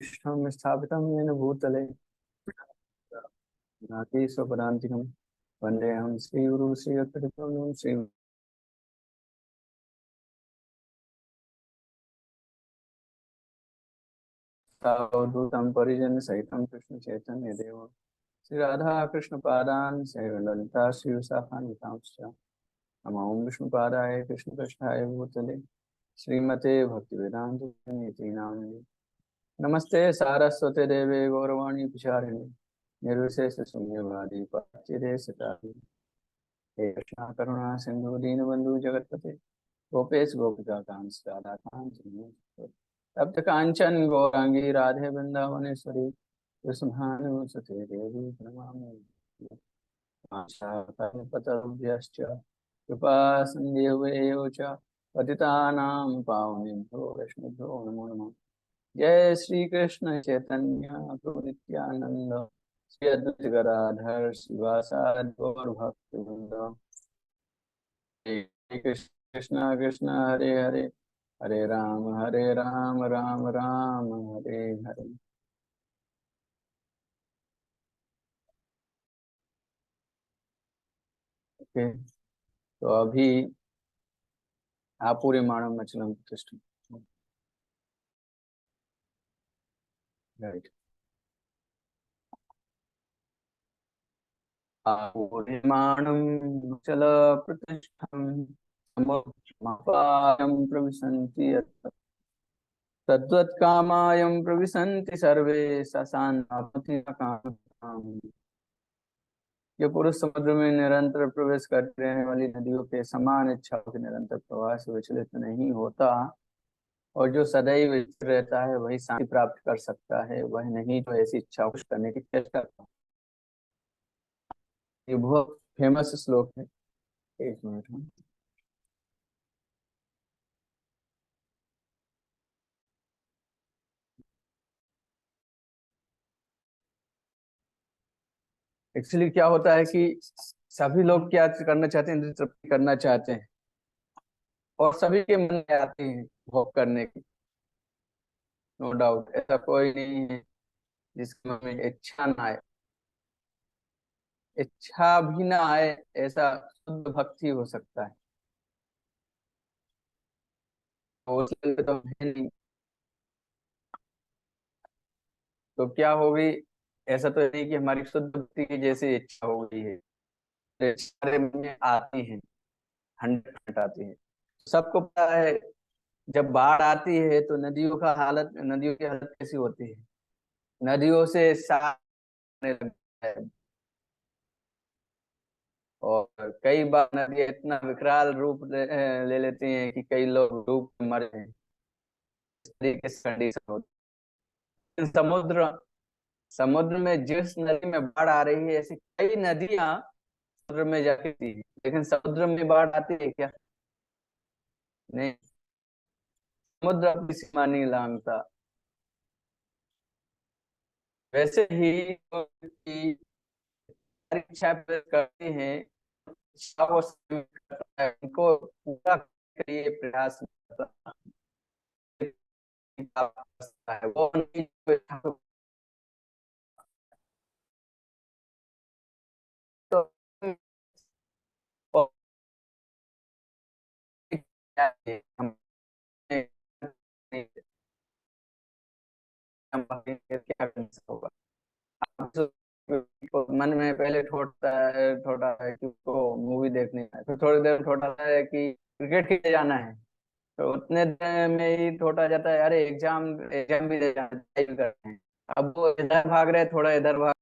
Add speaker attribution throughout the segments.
Speaker 1: कृष्णं स्थापितं येन भूतले नाति स्वपदान्तिकं वन्देऽहं श्रीगुरुं श्रीयत्पतितं श्रीमद्भगवद्गीतं परिजनसहितं कृष्णचैतन्यदेवं श्रीराधाकृष्णपादान् सैवललिता श्रीविशाखान्वितांश्च नमो विष्णुपादाय कृष्णकृष्णाय भूतले श्रीमते भक्तिवेदान्त नामिने नमस्ते सारस्वते देवे गौरवाणी पिशारिणे निर्विशेष शून्यवादी पाच्यदे सतारि हे कृष्णा करुणा सिंधु दीनबंधु जगतपते गोपेश गोपिका कांत राधा कांत तप्त कांचन गौरांगी राधे वृंदावनेश्वरी कृष्णानुसते देवी प्रणमामि पतभ्यश्च कृपा सिन्धुभ्यो च पतितानां पावनेभ्यो वैष्णवेभ्यो नमो नमः। जय श्री कृष्ण चैतन्य प्रभु नित्यानंद श्री अद्वैत गदाधर शिवासादि गौर भक्त वृंद हरे कृष्ण कृष्ण कृष्ण हरे हरे हरे राम राम राम हरे हरे। ओके, तो अभी आप पूरे मानव मचलम कृष्ण। राइट। आपूर्यमाणं चल प्रतिष्ठं समुपायं प्रविशन्ति यत् तद्वत्कामायं प्रविशन्ति सर्वे ससान्नापतिकाम। ये पुरुष समुद्र में निरंतर प्रवेश करते रहने वाली नदियों के समान इच्छाओं के निरंतर प्रवाह से विचलित नहीं होता, और जो सदैव स्थिर रहता है वही शांति प्राप्त कर सकता है, वह नहीं जो ऐसी इच्छा कुछ करने की चेष्टा करता है। ये बहुत फेमस श्लोक है। एक मिनट में एक्चुअली क्या होता है कि सभी लोग क्या करना चाहते हैं, इंद्रिय तृप्ति करना चाहते हैं, और सभी के मन में आती है भोग करने की। नो डाउट, ऐसा कोई नहीं है जिसके मन में इच्छा ना आए। इच्छा भी ना आए ऐसा शुद्ध भक्ति हो सकता है, तो उसके लिए तो है नहीं। तो क्या होगी, ऐसा तो नहीं कि हमारी शुद्ध भक्ति की जैसी इच्छा हो गई है। तो सारे मन में आती है, 100% आती है। सबको पता है, जब बाढ़ आती है तो नदियों की हालत कैसी होती है। नदियों से साफ होने लगता है, और कई बार नदियां इतना विकराल रूप ले लेती हैं कि कई लोग डूब के मरे हैं। इस तरीके से कंडीशन होती है। समुद्र समुद्र में जिस नदी में बाढ़ आ रही है, ऐसी कई नदियां समुद्र में जाती है, लेकिन समुद्र में बाढ़ आती है क्या? नहीं। समुद्र अपनी सीमा नहीं लांघता। वैसे ही जो व्यक्ति परीक्षा करते हैं, इच्छा को सीमित करता है, उनको पूरा करने के लिए प्रयास करता है, वो उनकी जो इच्छा को तो और क्या है, हम क्या कर सकते होगा। तो मन में पहले थोड़ा है कि उसको मूवी देखनी है, फिर थोड़ी देर थोड़ा है कि क्रिकेट खेलने जाना है, तो उतने देर में ही थोड़ा जाता है, अरे एग्जाम एग्जाम भी दे जाना करते हैं। अब वो इधर भाग रहे, थोड़ा इधर भाग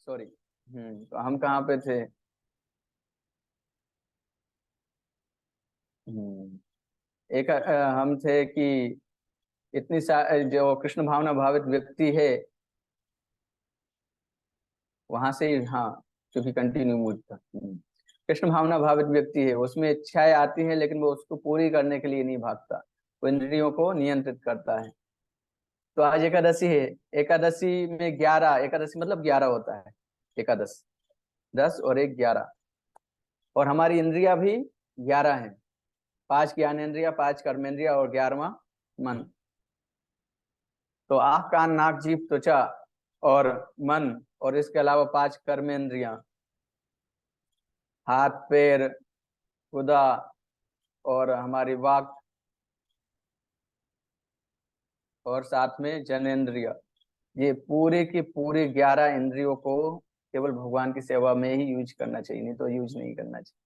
Speaker 1: सॉरी। तो हम कहाँ पे थे? एक हम थे कि जो कृष्ण भावना भावित व्यक्ति है, वहां से ही, हाँ, क्योंकि कंटिन्यू मूड था। कृष्ण भावना भावित व्यक्ति है, उसमें इच्छाएं आती हैं लेकिन वो उसको पूरी करने के लिए नहीं भागता, वो इंद्रियों को नियंत्रित करता है। तो आज एकादशी है। एकादशी में 11, एकादशी मतलब 11 होता है। एकादश, 10 और 1 11। और हमारी इंद्रिया भी 11 है। 5 ज्ञानेंद्रिया, 5 कर्मेंद्रिया और 11वां मन। तो आँख कान नाक जीभ त्वचा और मन, और इसके अलावा 5 कर्मेंद्रिया, हाथ पैर गुदा और हमारी वाक, और साथ में जनेन्द्रिय। ये पूरे की पूरे 11 इंद्रियों को केवल भगवान की सेवा में ही यूज करना चाहिए, नहीं तो यूज नहीं करना चाहिए।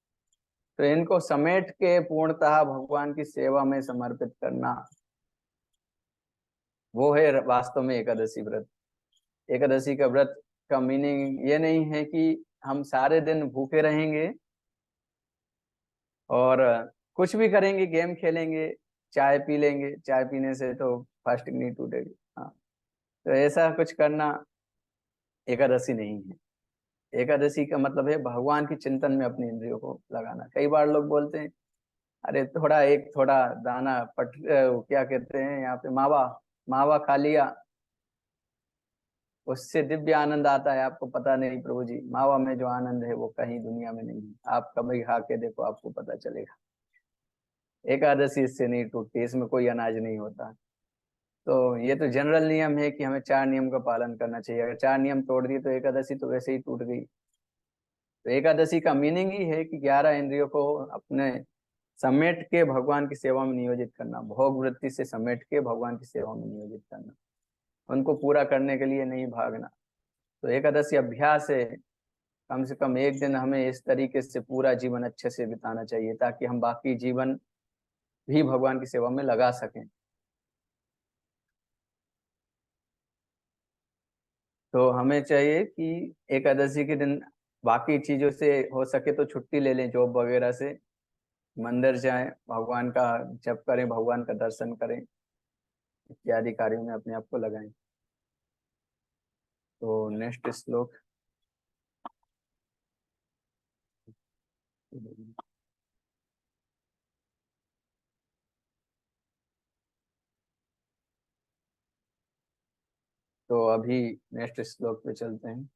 Speaker 1: तो इनको समेट के पूर्णतः भगवान की सेवा में समर्पित करना, वो है वास्तव में एकादशी व्रत। एकादशी का व्रत का मीनिंग ये नहीं है कि हम सारे दिन भूखे रहेंगे और कुछ भी करेंगे, गेम खेलेंगे, चाय पी लेंगे, चाय पीने से तो फास्टिंग नहीं टूटेगी। हाँ, तो ऐसा कुछ करना एकादशी नहीं है। एकादशी का मतलब है भगवान की चिंतन में अपने इंद्रियों को लगाना। कई बार लोग बोलते हैं, अरे थोड़ा दाना क्या कहते हैं यहाँ पे, मावा, मावा खा लिया, उससे दिव्य आनंद आता है। आपको पता नहीं प्रभु जी, मावा में जो आनंद है वो कहीं दुनिया में नहीं है। आप कभी खा के देखो, आपको पता चलेगा। एकादशी इससे नहीं टूटती, इसमें कोई अनाज नहीं होता। तो ये तो जनरल नियम है कि हमें 4 नियम का पालन करना चाहिए। अगर 4 नियम तोड़ दिए तो एकादशी तो वैसे ही टूट गई। तो एकादशी का मीनिंग ही है कि 11 इंद्रियों को अपने समेट के भगवान की सेवा में नियोजित करना, भोग वृत्ति से समेट के भगवान की सेवा में नियोजित करना, उनको पूरा करने के लिए नहीं भागना। तो एकादशी अभ्यास है। कम से कम एक दिन हमें इस तरीके से पूरा जीवन अच्छे से बिताना चाहिए ताकि हम बाकी जीवन भी भगवान की सेवा में लगा सकें। तो हमें चाहिए कि एकादशी के दिन बाकी चीजों से हो सके तो छुट्टी ले लें, जॉब वगैरह से, मंदिर जाएं, भगवान का जप करें, भगवान का दर्शन करें, इत्यादि कार्यों में अपने आप को लगाएं। तो नेक्स्ट श्लोक। तो अभी नेक्स्ट श्लोक पे चलते हैं।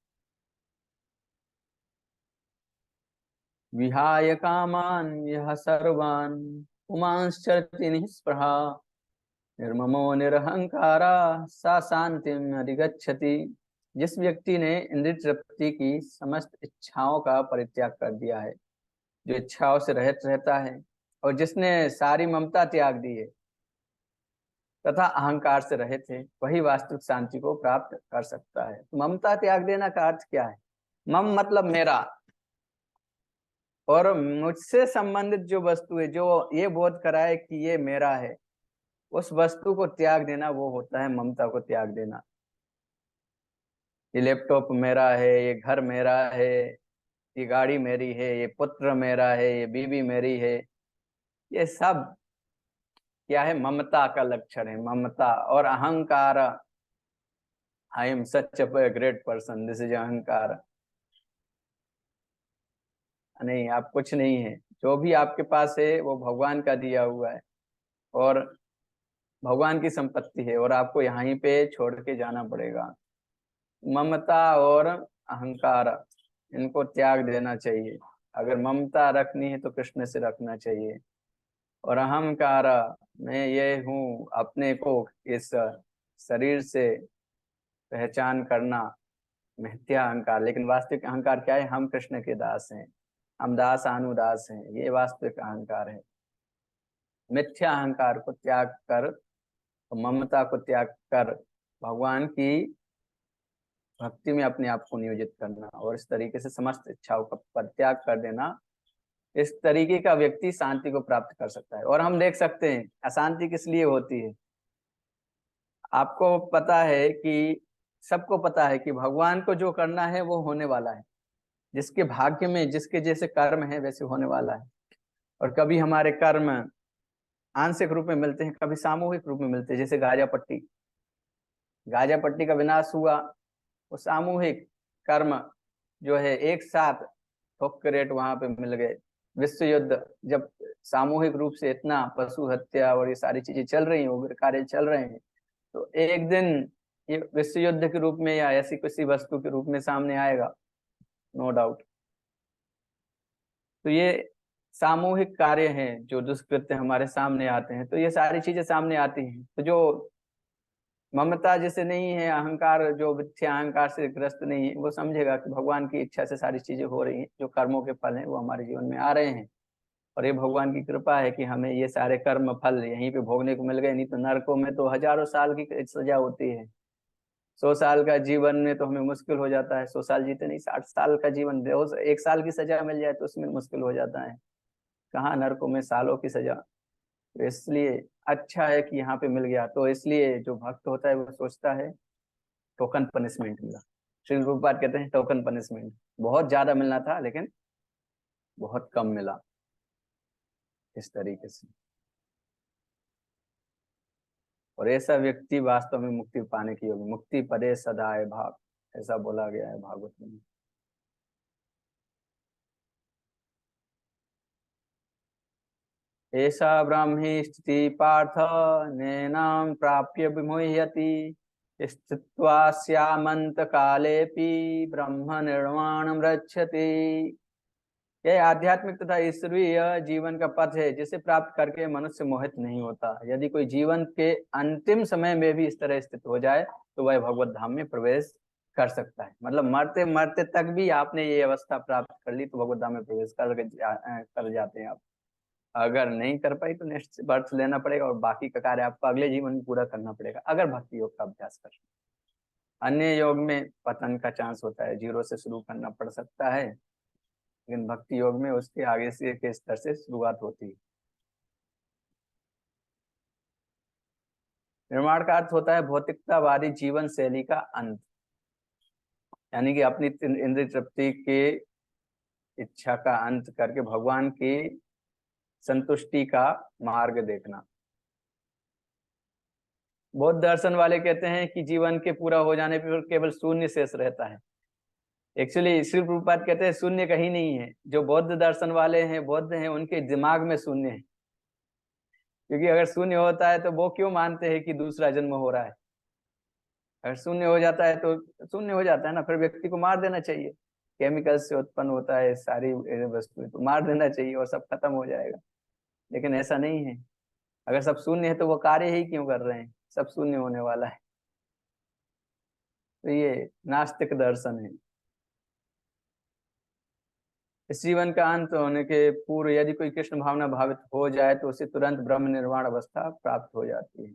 Speaker 1: विहाय कामान यह सर्वान् पुमांश्चरति निःस्पृहा निर्ममो निरहंकारा सा शांतिम अधिगच्छति। जिस व्यक्ति ने इंद्रिय तृप्ति की समस्त इच्छाओं का परित्याग कर दिया है, जो इच्छाओं से रहित रहता है, और जिसने सारी ममता त्याग दी है तथा अहंकार से रहित है, वही वास्तविक शांति को प्राप्त कर सकता है। तो ममता त्याग देना का अर्थ क्या है? मम मतलब मेरा, और मुझसे संबंधित जो वस्तु है, जो ये बोध कराए कि ये मेरा है, उस वस्तु को त्याग देना वो होता है ममता को त्याग देना। ये लैपटॉप मेरा है, ये घर मेरा है, ये गाड़ी मेरी है, ये पुत्र मेरा है, ये बीवी मेरी है, ये सब क्या है? ममता का लक्षण है। ममता और अहंकार, I am such a great person, this is अहंकार। नहीं, आप कुछ नहीं है। जो भी आपके पास है वो भगवान का दिया हुआ है और भगवान की संपत्ति है, और आपको यहीं पे छोड़ के जाना पड़ेगा। ममता और अहंकार, इनको त्याग देना चाहिए। अगर ममता रखनी है तो कृष्ण से रखना चाहिए। और अहंकार, मैं ये हूँ, अपने को इस शरीर से पहचान करना, मिथ्या अहंकार। लेकिन वास्तविक अहंकार क्या है? हम कृष्ण के दास हैं, हम दास अनुदास हैं, ये वास्तविक अहंकार है। मिथ्या अहंकार को त्याग कर, ममता को त्याग कर भगवान की भक्ति में अपने आप को नियोजित करना, और इस तरीके से समस्त इच्छाओं का परित्याग कर देना, इस तरीके का व्यक्ति शांति को प्राप्त कर सकता है। और हम देख सकते हैं अशांति किस लिए होती है। आपको पता है कि सबको पता है कि भगवान को जो करना है वो होने वाला है, जिसके भाग्य में जिसके जैसे कर्म है वैसे होने वाला है। और कभी हमारे कर्म आंशिक रूप में मिलते हैं, कभी सामूहिक रूप में मिलते हैं। जैसे गाजापट्टी, गाजापट्टी का विनाश हुआ, वो सामूहिक कर्म जो है एक साथ ठोक के रेट वहां पे मिल गए। विश्व युद्ध जब सामूहिक रूप से इतना पशु हत्या और ये सारी चीजें चल रही हैं, उग्र कार्य चल रहे हैं, तो एक दिन ये विश्व युद्ध के रूप में या ऐसी किसी वस्तु के रूप में सामने आएगा, नो डाउट। तो ये सामूहिक कार्य हैं जो दुष्कृत्य हमारे सामने आते हैं, तो ये सारी चीजें सामने आती हैं। तो जो ममता जैसे नहीं है, अहंकार जो मिथ्या अहंकार से ग्रस्त नहीं है, वो समझेगा कि भगवान की इच्छा से सारी चीजें हो रही हैं, जो कर्मों के फल हैं वो हमारे जीवन में आ रहे हैं। और ये भगवान की कृपा है कि हमें ये सारे कर्म फल यहीं पे भोगने को मिल गए, नहीं तो नरकों में तो हजारों साल की सजा होती है। 100 साल का जीवन में तो हमें मुश्किल हो जाता है, 100 साल जीते नहीं, 60 साल का जीवन, 1 साल की सजा मिल जाए तो उसमें मुश्किल हो जाता है, कहाँ नरकों में सालों की सजा। तो इसलिए अच्छा है कि यहाँ पे मिल गया। तो इसलिए जो भक्त होता है वो सोचता है टोकन पनिशमेंट मिला। श्री रूपपाद कहते हैं टोकन पनिशमेंट, बहुत ज्यादा मिलना था लेकिन बहुत कम मिला, इस तरीके से। और ऐसा व्यक्ति वास्तव में मुक्ति पाने की योग्य, मुक्ति पदे सदाए भाग, ऐसा बोला गया है भागवत में। ऐसा ब्राह्मी स्थिति पार्थ नैनां प्राप्य विमुह्यति स्थित्वा स्यामंत कालेपि ब्रह्म निर्वाणम रक्षति। यह आध्यात्मिक तथा ईश्वरीय जीवन का पथ है, जिसे प्राप्त करके मनुष्य मोहित नहीं होता। यदि कोई जीवन के अंतिम समय में भी इस तरह स्थित हो जाए तो वह भगवत धाम में प्रवेश कर सकता है। मतलब मरते मरते तक भी आपने ये अवस्था प्राप्त कर ली तो भगवत धाम में प्रवेश कर जाते हैं आप। अगर नहीं कर पाई तो नेक्स्ट बर्थ लेना पड़ेगा और बाकी का कार्य आपको अगले जीवन में पूरा करना पड़ेगा, अगर भक्ति योग का अभ्यास कर। अन्य योग में पतन का चांस होता है, जीरो से शुरू करना पड़ सकता है, लेकिन भक्ति योग में उसके आगे से के स्तर से शुरुआत होती है। निर्माण का अर्थ होता है भौतिकतावादी जीवन शैली का अंत, यानी कि अपनी इंद्रिय तृप्ति के इच्छा का अंत करके भगवान की संतुष्टि का मार्ग देखना। बौद्ध दर्शन वाले कहते हैं कि जीवन के पूरा हो जाने पर केवल शून्य शेष रहता है। एक्चुअली श्री प्रभुपाद कहते हैं शून्य कहीं नहीं है। जो बौद्ध दर्शन वाले हैं, बौद्ध हैं, उनके दिमाग में शून्य है, क्योंकि अगर शून्य होता है तो वो क्यों मानते हैं कि दूसरा जन्म हो रहा है। अगर शून्य हो जाता है तो शून्य हो जाता है ना, फिर व्यक्ति को मार देना चाहिए। केमिकल से उत्पन्न होता है सारी वस्तुएं, तो मार देना चाहिए और सब खत्म हो जाएगा। लेकिन ऐसा नहीं है, अगर सब शून्य है तो वो कार्य ही क्यों कर रहे हैं, सब शून्य होने वाला है। तो ये नास्तिक दर्शन है। इस जीवन का अंत होने के पूर्व यदि कोई कृष्ण भावना भावित हो जाए तो उसे तुरंत ब्रह्म निर्वाण अवस्था प्राप्त हो जाती है।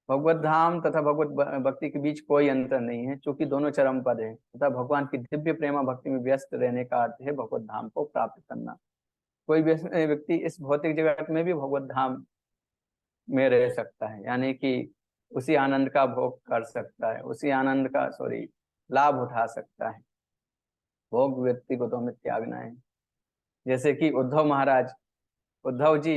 Speaker 1: भगवत धाम तथा भगवत भक्ति के बीच कोई अंतर नहीं है, क्योंकि दोनों चरम पद हैं तथा भगवान की दिव्य प्रेमा भक्ति में व्यस्त रहने का अर्थ है भगवत धाम को प्राप्त करना। कोई व्यक्ति इस भौतिक जगत में भी भगवत धाम में रह सकता है, यानी कि उसी आनंद का भोग कर सकता है, उसी आनंद का लाभ उठा सकता है। भोग व्यक्ति को तो हमें त्यागना है। जैसे कि उद्धव महाराज, उद्धव जी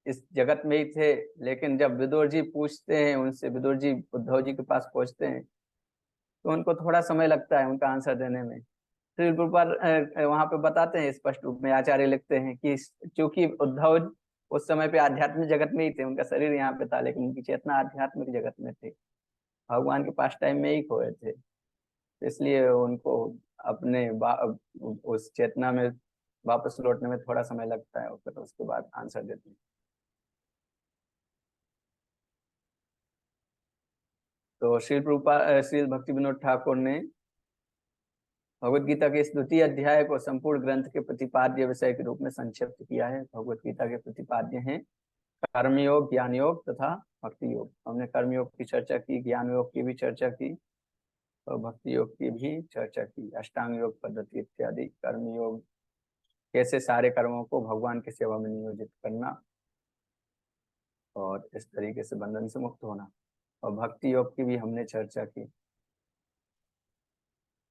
Speaker 1: इस जगत में ही थे, लेकिन जब विदुर जी पूछते हैं उनसे, विदुर जी उद्धव जी के पास पहुंचते हैं तो उनको थोड़ा समय लगता है उनका आंसर देने में। श्री प्रभुपाद वहां पे बताते हैं स्पष्ट रूप में, आचार्य लिखते हैं कि चूंकि उद्धव उस समय पे आध्यात्मिक जगत में ही थे, उनका शरीर यहाँ पे था लेकिन उनकी चेतना आध्यात्मिक जगत में थी, भगवान के पास टाइम में ही खोए थे। इसलिए उनको अपने उस चेतना में वापस लौटने में थोड़ा समय लगता है और फिर उसके बाद आंसर देते हैं। तो श्री भक्ति विनोद ठाकुर ने भगवत गीता के इस द्वितीय अध्याय को संपूर्ण ग्रंथ के प्रतिपाद्य विषय के रूप में संक्षिप्त किया है। भगवत गीता के प्रतिपाद्य हैं कर्मयोग, ज्ञान योग तथा भक्ति योग। हमने कर्मयोग की चर्चा की, ज्ञान योग की भी चर्चा की और भक्ति योग की भी चर्चा की। अष्टांग योग पद्धति इत्यादि। कर्मयोग कैसे सारे कर्मों को भगवान की सेवा में नियोजित करना और इस तरीके से बंधन से मुक्त होना। और भक्ति योग की भी हमने चर्चा की।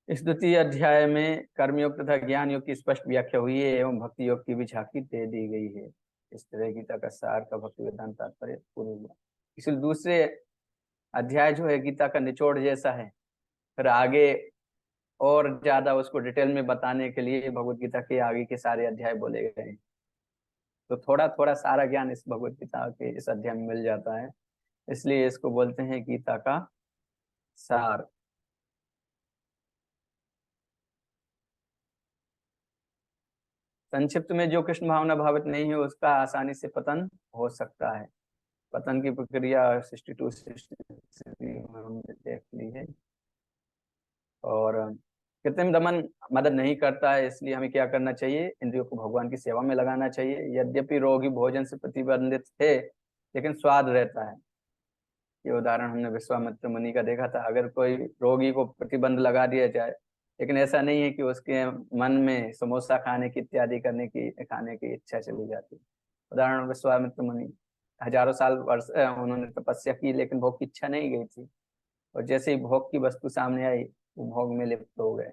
Speaker 1: इस द्वितीय अध्याय में कर्मयोग तथा ज्ञान योग की स्पष्ट व्याख्या हुई है एवं भक्ति योग की भी झांकी दे दी गई है। इस तरह गीता का सार का भक्ति वेदांत तात्पर्य पूर्ण हुआ। इसलिए दूसरे अध्याय जो है गीता का निचोड़ जैसा है। फिर आगे और ज्यादा उसको डिटेल में बताने के लिए भगवत गीता के आगे के सारे अध्याय बोले गए हैं। तो थोड़ा थोड़ा सारा ज्ञान इस भगवत गीता के इस अध्याय में मिल जाता है, इसलिए इसको बोलते हैं गीता का सार। संक्षिप्त में जो कृष्ण भावना भावित नहीं है उसका आसानी से पतन हो सकता है। पतन की प्रक्रिया 62 63 में हमने देख ली है। और कृत्रिम दमन मदद नहीं करता है, इसलिए हमें क्या करना चाहिए, इंद्रियों को भगवान की सेवा में लगाना चाहिए। यद्यपि रोगी भोजन से प्रतिबंधित थे लेकिन स्वाद रहता है। ये उदाहरण हमने विश्वामित्र मुनि का देखा था। अगर कोई रोगी को प्रतिबंध लगा दिया जाए, लेकिन ऐसा नहीं है कि उसके मन में समोसा खाने की इत्यादि खाने की इच्छा चली जाती। उदाहरण विश्वामित्र मुनि हजारों साल वर्ष उन्होंने तपस्या की लेकिन भोग की इच्छा नहीं गई थी, और जैसे ही भोग की वस्तु सामने आई वो भोग में लिप्त हो गए।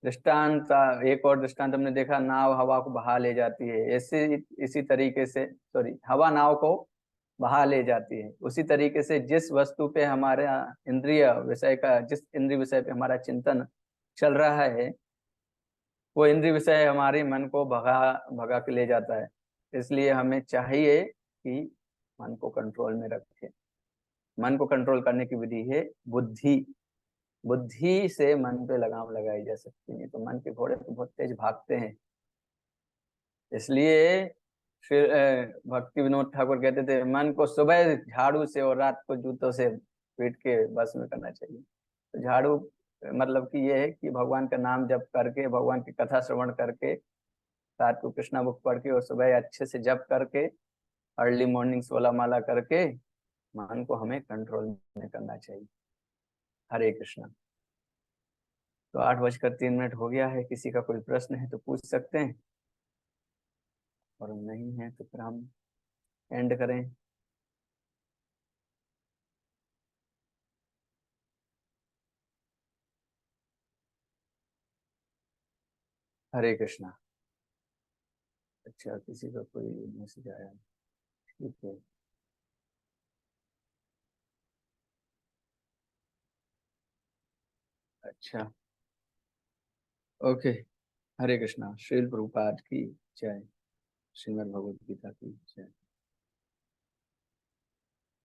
Speaker 1: दृष्टांत, एक और दृष्टांत हमने देखा, नाव हवा को बहा ले जाती है। ऐसे इसी तरीके से, सॉरी, हवा नाव को बहा ले जाती है। उसी तरीके से जिस वस्तु पे हमारा इंद्रिय विषय का, जिस इंद्रिय विषय पे हमारा चिंतन चल रहा है, वो इंद्रिय विषय हमारे मन को भगा भगा के ले जाता है। इसलिए हमें चाहिए कि मन को कंट्रोल में रखें। मन को कंट्रोल करने की विधि है बुद्धि। बुद्धि से मन पे लगाम लगाई जा सकती है। तो मन के घोड़े तो बहुत तेज भागते हैं। इसलिए फिर भक्ति विनोद ठाकुर कहते थे, मन को सुबह झाड़ू से और रात को जूतों से पीट के बस में करना चाहिए। तो झाड़ू मतलब कि ये है कि भगवान का नाम जप करके, भगवान की कथा श्रवण करके, रात को कृष्णा बुक पढ़ के और सुबह अच्छे से जप करके, अर्ली मॉर्निंग 16 माला करके मन को हमें कंट्रोल में करना चाहिए। हरे कृष्णा। तो 8:03 हो गया है। किसी का कोई प्रश्न है तो पूछ सकते हैं, और नहीं है तो फिर हम एंड करें। हरे कृष्णा। अच्छा, किसी का कोई मैसेज आया? ठीक है। अच्छा, ओके। हरे कृष्णा। श्रील प्रभुपाद की जय। श्रीमद् भगवद गीता की जय।